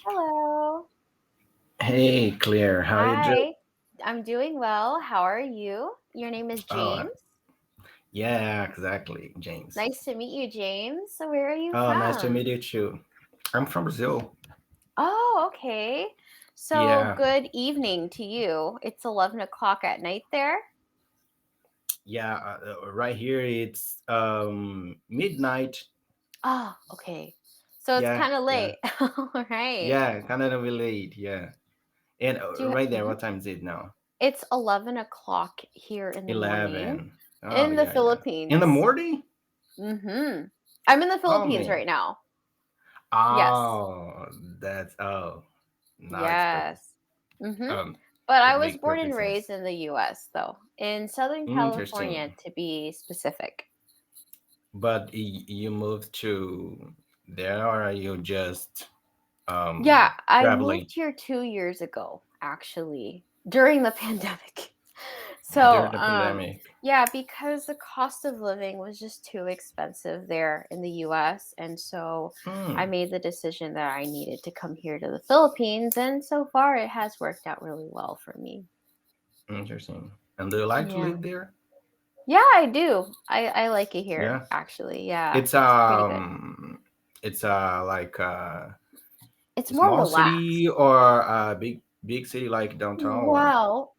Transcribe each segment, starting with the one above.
Hello. Hey, Claire, how you doing? Hi. I'm doing well. How are you? Your name is Oh, James. yeah, exactly, James. Nice to meet you, James. So where are you Oh, nice to from? meet you too. I'm from Brazil. Oh, okay. So Yeah, good evening to you. It's 11 o'clock at night there. yeah. Right here it's midnight. Oh, okay. So it's Yeah, kind of yeah, late. All right. yeah. Kind of late. Yeah, and Do you, right there. mhm. What time is it now? It's 11 o'clock here in the morning 11. Oh, in the yeah, yeah. In the Philippines. morning? Mm-hmm. I'm in the Oh Philippines man. right now. Yes. Oh, now it's perfect. Yes. Mhm. Um, But I it was makes born perfect and sense. raised in the US though, in Southern California Interesting. to be specific. But you moved to there, or are you just Yeah, I traveling moved here 2 years ago actually during the pandemic. during So, the pandemic? yeah, because the cost of living was just too expensive there in the US, and so I Hmm, made the decision that I needed to come here to the Philippines, and so far it has worked out really well for me. interesting. And do you like to Yeah. live there? Yeah, I do. I like it here, Yeah. actually. Yeah, It's it's pretty good. it's like It's a more small relaxed. city or a big city like downtown or Well,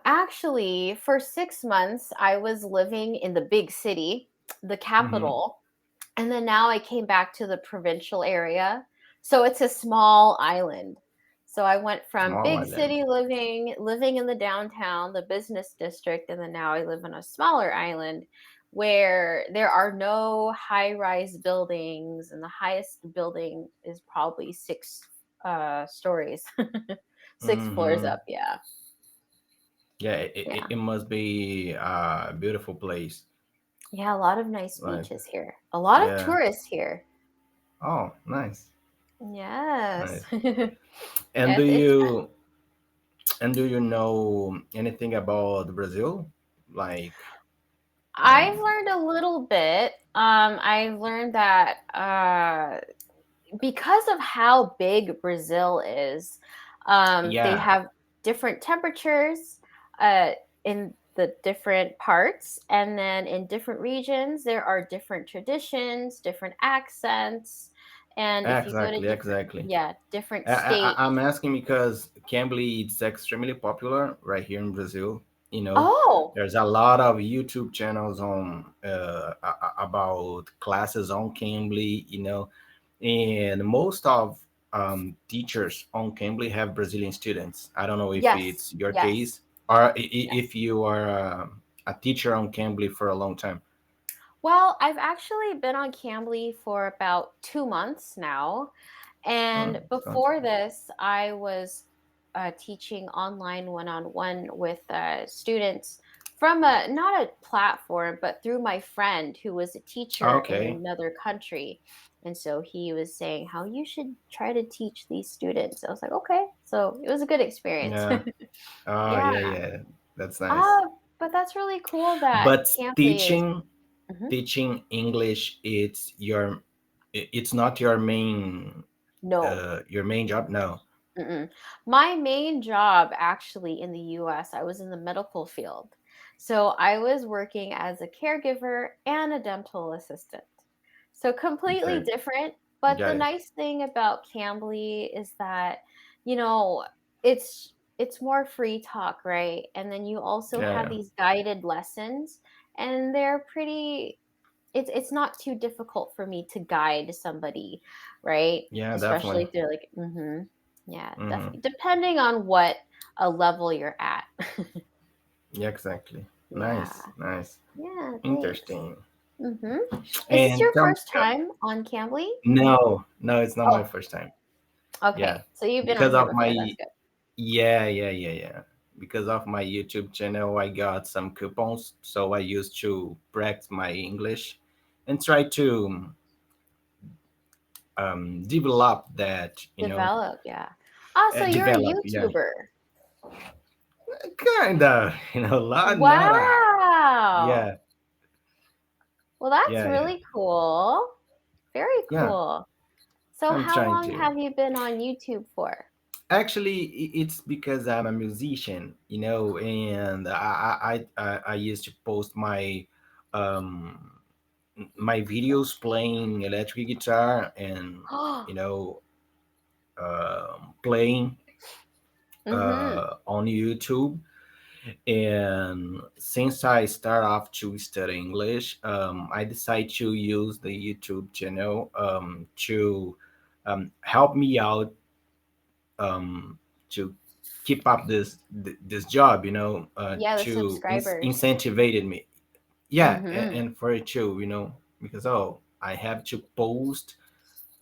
actually, for 6 months, I was living in the big city, the mm-hmm. capital, and then now I came back to the provincial area. So it's a small island. So I went from Small big island. city living in the downtown, the business district, and then now I live on a smaller island where there are no high-rise buildings, and the highest building is probably six stories, six floors Mm-hmm. up. Yeah, Yeah, it yeah, must be a beautiful place. yeah. A lot of nice Like, beaches here. A lot of yeah. tourists here. Oh, nice, Yes. nice. And Yes, it's do you know anything about Brazil? Like, I've um, learned a little bit. I've learned that because of how big Brazil is, they yeah, have different temperatures uh, in the different parts, and then in different regions, there are different traditions, different accents, and if you go to exactly, exactly. yeah, different I'm states. asking because Cambly is extremely popular right here in Brazil. You know, Oh, there's a lot of YouTube channels on about classes on Cambly. You know, and most of teachers on Cambly have Brazilian students. I don't know if yes, it's your yes, case or yes. if you are a teacher on Cambly for a long time. Well, I've actually been on Cambly for about 2 months now. And Sounds before good. this, I was teaching online one on one with students from a not a platform, but through my friend who was a teacher in Okay. another country. And so he was saying how you should try to teach these students. I was like, okay. So it was a good experience. Yeah. Oh, Yeah. yeah, yeah. That's nice. But that's really cool that But Cambly is. teaching Mhm. teaching English, it's not No. your main job. No. Mm-mm. My main job actually in the US, I was in the medical field. So I was working as a caregiver and a dental assistant. So completely Okay. different. But the Got it. nice thing about Cambly is that, you know, it's more free talk, right? And then you also Yeah, have yeah. these guided lessons, and they're pretty it's not too difficult for me to guide somebody, right? Yeah, Especially definitely. if they're like, yeah, Mm-hmm. definitely. Depending on what a level you're at. Yeah, exactly. Yeah. Nice, nice. Yeah, thanks. Interesting. Mm-hmm. Is this And your first time on Cambly? no, no, it's not my Oh, first time. Yeah. okay. So you've been on Because here of before. That's my good. Yeah, yeah, yeah, yeah. Because of my YouTube channel, I got some coupons, so I used to practice my English and try to develop that, Develop, yeah. Ah, so you're a develop, yeah, YouTuber. kind of, not a, Wow. yeah, Well, that's yeah, yeah, really cool. Very yeah. cool. So I'm how trying long to. have you been on YouTube for? Actually, it's because I'm a musician, and I used to post um my videos playing electric guitar and you know playing Mm-hmm. on YouTube. And since I start off to study English, I decided to use the YouTube channel to help me out um, to keep up this job, Yeah, the to subscribers. incentivated me. Yeah, Mm-hmm. and for it too, because I have to post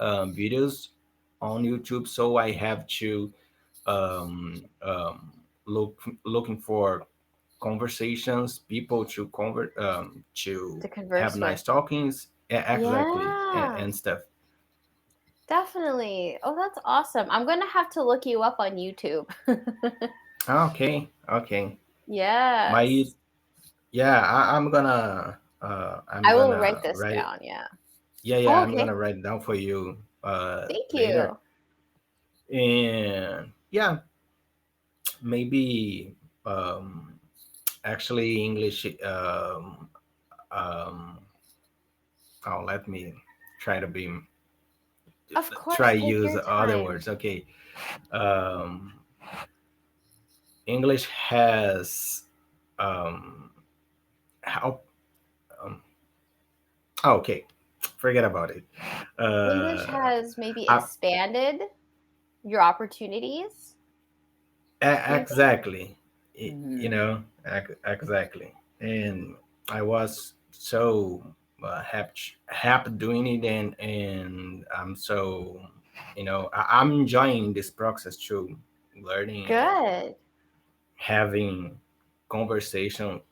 videos on YouTube, so I have to looking for conversations, people to convert, to To have converse with. nice talkings, exactly, Yeah, and stuff. definitely. Oh, that's awesome. I'm gonna have to look you up on YouTube. Okay, okay. My Yes. Yeah, I'm I will write gonna this write it. down. Yeah. Yeah, yeah, Oh, I'm okay. gonna write it down for you Thank later. you. And yeah, maybe um actually English um let me try to be Of try course, take use your other time. words. Okay. Um English has help um okay, forget about it. English Uh has maybe I, expanded your opportunities, do you think? Exactly. Hmm. Exactly. And I was so happy doing it, and I'm so I'm enjoying this process too, learning and Good. having conversations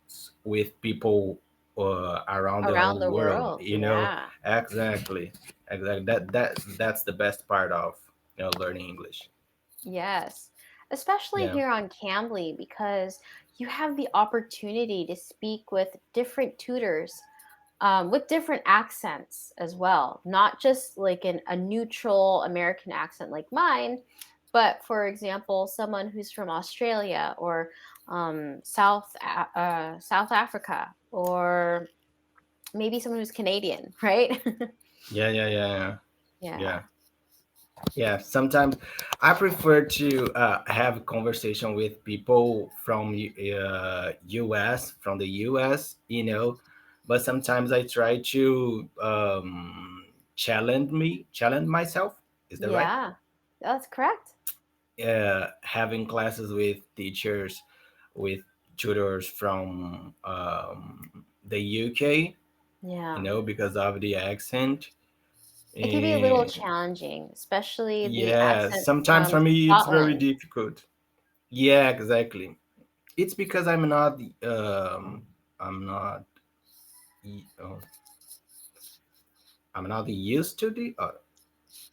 with people around the Around whole the world. world, yeah. Exactly, exactly. That's the best part of learning English. Yes. Especially Yeah. here on Cambly because you have the opportunity to speak with different tutors with different accents as well, not just like a neutral American accent like mine, but for example, someone who's from Australia or South Africa, or maybe someone who's Canadian, right? Yeah, yeah, yeah, yeah. Yeah. Yeah. Yeah, sometimes I prefer to have a conversation with people from US, from the US, but sometimes I try to challenge myself. Is that right? Yeah, that's correct. Having classes with teachers, with tutors from the UK, Yeah. because of the accent. It can be a little And challenging, especially the yeah, accent sometimes from for me it's very Scotland. difficult. Yeah, exactly. It's because I'm not y- uh, I'm not used to the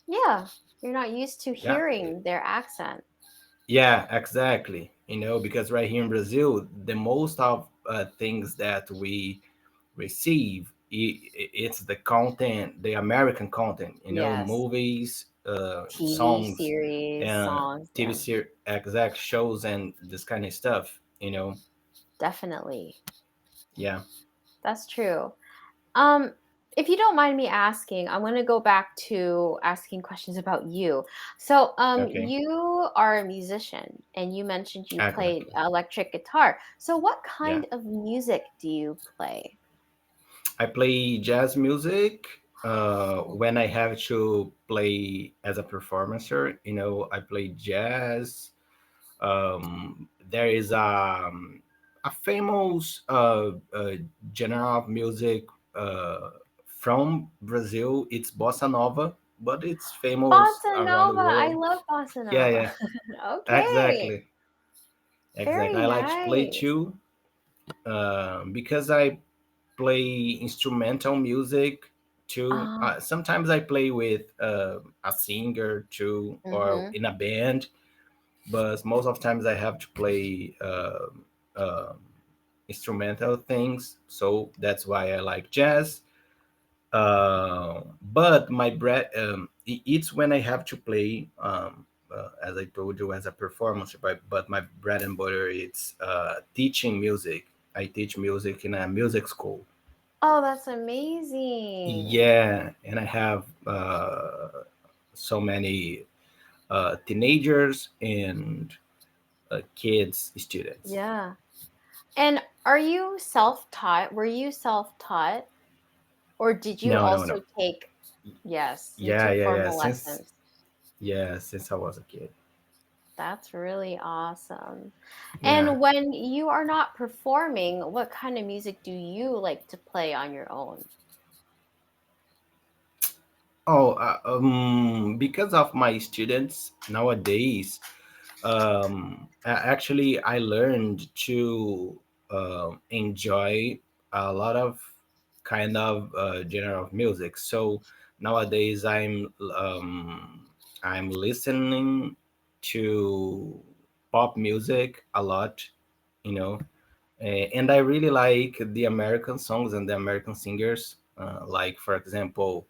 Yeah, you're not used to yeah, hearing their accent. yeah, exactly. Because right here in Brazil, the most of things that we receive, it's the content, the American content, Yes. movies, TV songs, series, songs, TV yeah, series, exact shows, and this kind of stuff. definitely. Yeah. That's true. Um, if you don't mind me asking, I'm going to go back to asking questions about you. So, Okay. you are a musician and you mentioned you played Exactly. electric guitar. So, what Yeah. kind of music do you play? I play jazz music when I have to play as a performer. I play jazz. There is a famous genre of music from Brazil. It's bossa nova, but it's famous Bossa around the nova. I world. love bossa Yeah, nova. yeah, Okay. exactly, exactly. Very I like to play nice. too because I play instrumental music too. Um, Sometimes I play with a singer too, or mhm. in a band. But most of times I have to play uh, instrumental things. So that's why I like jazz. But it's when I have to play, as I told you, as a performance. But my bread and butter it's teaching music. I teach music in a music school. Oh, that's amazing. Yeah, and I have so many teenagers and kids students. Yeah. And are you self-taught? Were you self-taught? Or did you No, no, also no. take, yes, you Yeah, took yeah, yeah. formal lessons. Since I was a kid. That's really awesome. Yeah. And when you are not performing, what kind of music do you like to play on your own? Oh, because of my students nowadays, actually, I learned to enjoy a lot of kind of genre of music. So nowadays, I'm listening to pop music a lot, you know, and I really like the American songs and the American singers. Like for example,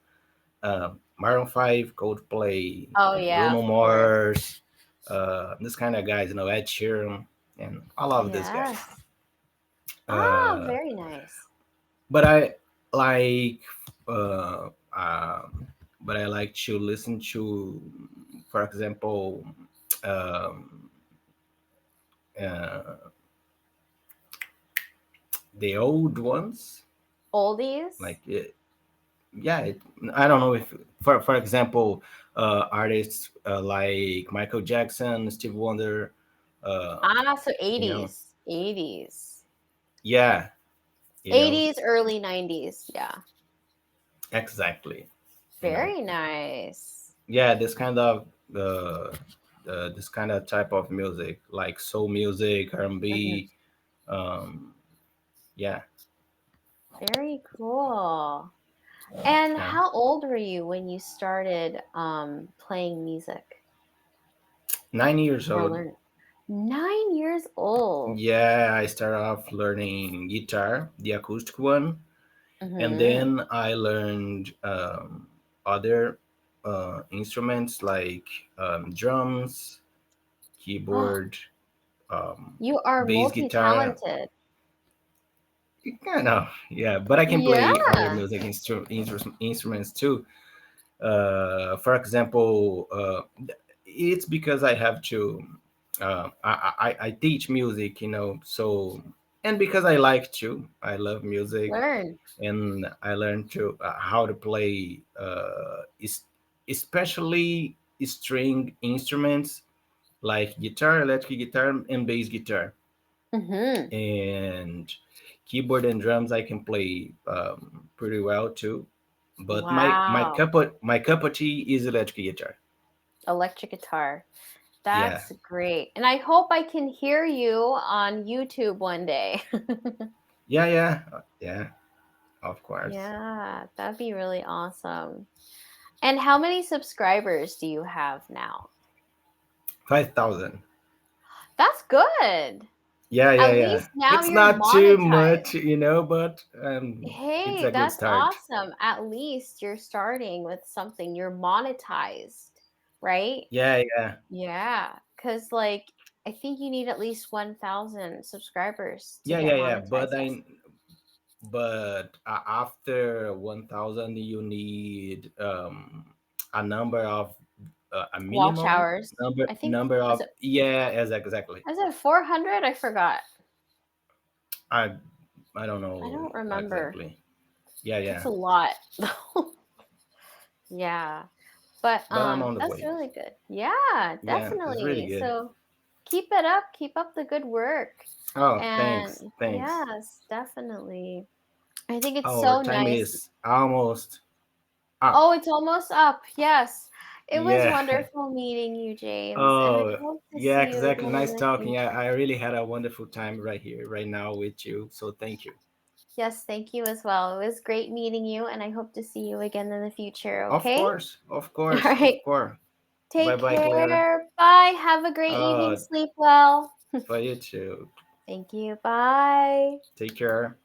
Maroon 5, Coldplay, Oh yeah, Bruno of course. Mars, this kind of guys, Ed Sheeran, and I love this guy. Yes. Ah, Uh, very nice. but I like, uh, um, but I like to listen to, for example, um, uh, the old ones, Oldies? like yeah, I don't know if, for example, artists like Michael Jackson, Steve Wonder, uh, Ah, so you know, 80s. 80s. yeah, 80s, early 90s. Yeah. exactly, you know, Very nice. yeah, uh, this kind of type of music, like soul music, Hmm. R&B, um, yeah, Very cool. And yeah, how old were you when you started playing music 9 years or old. learn? 9 years old. Yeah, I started off learning guitar, the acoustic one, and Mm-hmm. then I learned other instruments like drums, Oh, keyboard, um, you are bass guitar. multi-talented. Kind of, yeah, but I can play other Yeah. music instruments too. For example, it's because I have to. I teach music, so and because I like to, I love music, Learn. and I learned to how to play, especially string instruments like guitar, electric guitar, and bass guitar, Mm-hmm. and keyboard and drums. I can play pretty well too. But Wow. my cup of tea is electric guitar. Electric guitar. Yeah, That's great. And I hope I can hear you on YouTube one day. yeah. Of course, Yeah, that'd be really awesome. And how many subscribers do you have now? 5,000. That's good. Yeah, At yeah. least now It's you're not too monetized. much, but it's Hey, a good that's start. awesome. At least you're starting with something. You're monetized, right? Yeah. Yeah, because like I think you need at least 1,000 subscribers to get Yeah. monetized. Yes. But after 1,000, you need a number of a Watch minimum hours. number I think number was of, it yeah, exactly. was it 400? I forgot. I I don't I know don't remember. exactly. It's Yeah. a lot. Yeah. But But I'm on the that's way. really good. Yeah, Yeah, it's really definitely. good. So keep it up, keep up the good work. Oh, And thanks. yes, definitely. I think it's Our so time nice. is almost up. Oh, it's almost up. Yes. It was Yeah. wonderful meeting you, James, and I Oh, hope to yeah, see you exactly. again in Nice the talking. I future. really had a wonderful time right here, right now with you. So thank you. Yes, thank you as well. It was great meeting you, and I hope to see you again in the future, Of okay? course, of All course, of right. course. Bye Take bye, Claire. care. Bye. Have a great evening. Uh, Sleep well. for you too. Thank you. Bye. Take care.